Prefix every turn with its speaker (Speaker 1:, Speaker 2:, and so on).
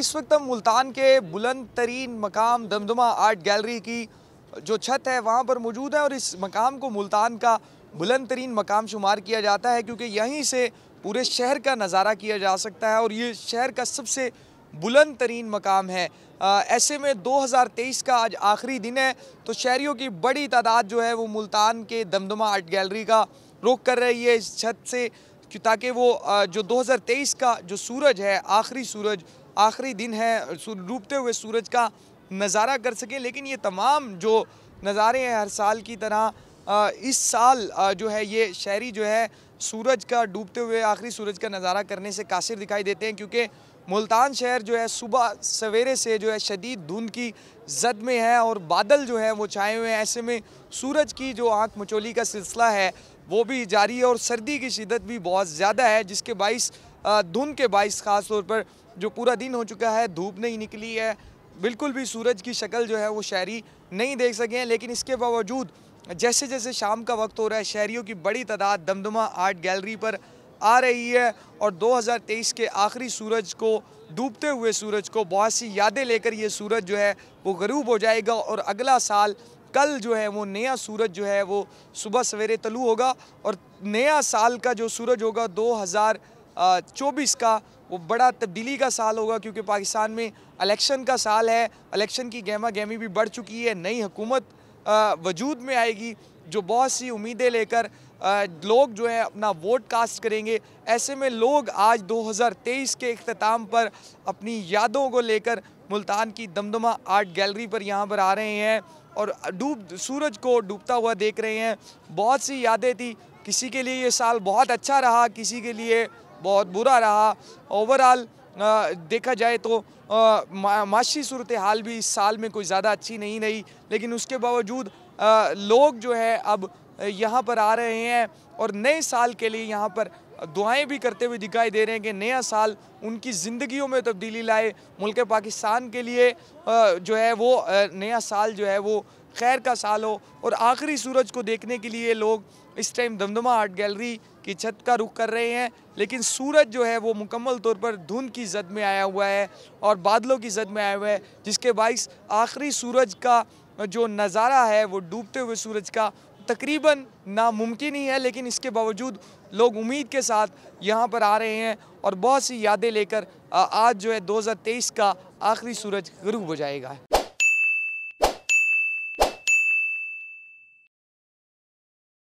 Speaker 1: इस वक्त हम मुल्तान के बुलंद तरीन मकाम दमदमा आर्ट गैलरी की जो छत है वहाँ पर मौजूद है और इस मकाम को मुल्तान का बुलंद तरीन मकाम शुमार किया जाता है क्योंकि यहीं से पूरे शहर का नज़ारा किया जा सकता है और ये शहर का सबसे बुलंद तरीन मकाम है। ऐसे में 2023 का आज आखिरी दिन है तो शहरियों की बड़ी तादाद जो है वो मुल्तान के दमदमा आर्ट गैलरी का रुख कर रही है इस छत से, ताकि वो जो 2023 का जो सूरज है, आखिरी दिन है, डूबते हुए सूरज का नज़ारा कर सकें। लेकिन ये तमाम जो नज़ारे हैं हर साल की तरह इस साल जो है ये शहरी जो है सूरज का डूबते हुए आखिरी सूरज का नज़ारा करने से कासिर दिखाई देते हैं क्योंकि मुल्तान शहर जो है सुबह सवेरे से जो है शदीद धुंध की जद में है और बादल जो है वो छाए हुए हैं। ऐसे में सूरज की जो आँख मचोली का सिलसिला है वो भी जारी है और सर्दी की शिद्दत भी बहुत ज़्यादा है, जिसके बाइस धुंध के बाइस ख़ास तौर पर जो पूरा दिन हो चुका है, धूप नहीं निकली है, बिल्कुल भी सूरज की शक्ल जो है वो शहरी नहीं देख सके हैं। लेकिन इसके बावजूद जैसे जैसे शाम का वक्त हो रहा है शहरियों की बड़ी तादाद दमदमा आर्ट गैलरी पर आ रही है और 2023 के आखिरी सूरज को, डूबते हुए सूरज को बहुत सी यादें लेकर ये सूरज जो है वो गरूब हो जाएगा और अगला साल कल जो है वो नया सूरज जो है वो सुबह सवेरे तलू होगा और नया साल का जो सूरज होगा 2024 का वो बड़ा तब्दीली का साल होगा क्योंकि पाकिस्तान में इलेक्शन का साल है। इलेक्शन की गहमा गहमी भी बढ़ चुकी है, नई हुकूमत वजूद में आएगी जो बहुत सी उम्मीदें लेकर लोग जो है अपना वोट कास्ट करेंगे। ऐसे में लोग आज 2023 के इख्तिताम पर अपनी यादों को लेकर मुल्तान की दमदमा आर्ट गैलरी पर यहाँ पर आ रहे हैं और सूरज को डूबता हुआ देख रहे हैं। बहुत सी यादें थी, किसी के लिए ये साल बहुत अच्छा रहा, किसी के लिए बहुत बुरा रहा। ओवरऑल देखा जाए तो माशी सूरत हाल भी इस साल में कोई ज़्यादा अच्छी नहीं रही, लेकिन उसके बावजूद लोग जो है अब यहाँ पर आ रहे हैं और नए साल के लिए यहाँ पर दुआएं भी करते हुए दिखाई दे रहे हैं कि नया साल उनकी ज़िंदगियों में तब्दीली लाए। मुल्क पाकिस्तान के लिए जो है वो नया साल जो है वो खैर का साल हो और आखिरी सूरज को देखने के लिए लोग इस टाइम दमदमा आर्ट गैलरी की छत का रुख कर रहे हैं। लेकिन सूरज जो है वो मुकम्मल तौर पर धुंध की जद में आया हुआ है और बादलों की जद में आया हुआ है, जिसके बाइस आखिरी सूरज का जो नज़ारा है वो डूबते हुए सूरज का तकरीबन नामुमकिन ही है। लेकिन इसके बावजूद लोग उम्मीद के साथ यहाँ पर आ रहे हैं और बहुत सी यादें लेकर आज जो है 2023 का आखिरी सूरज गरूब हो जाएगा।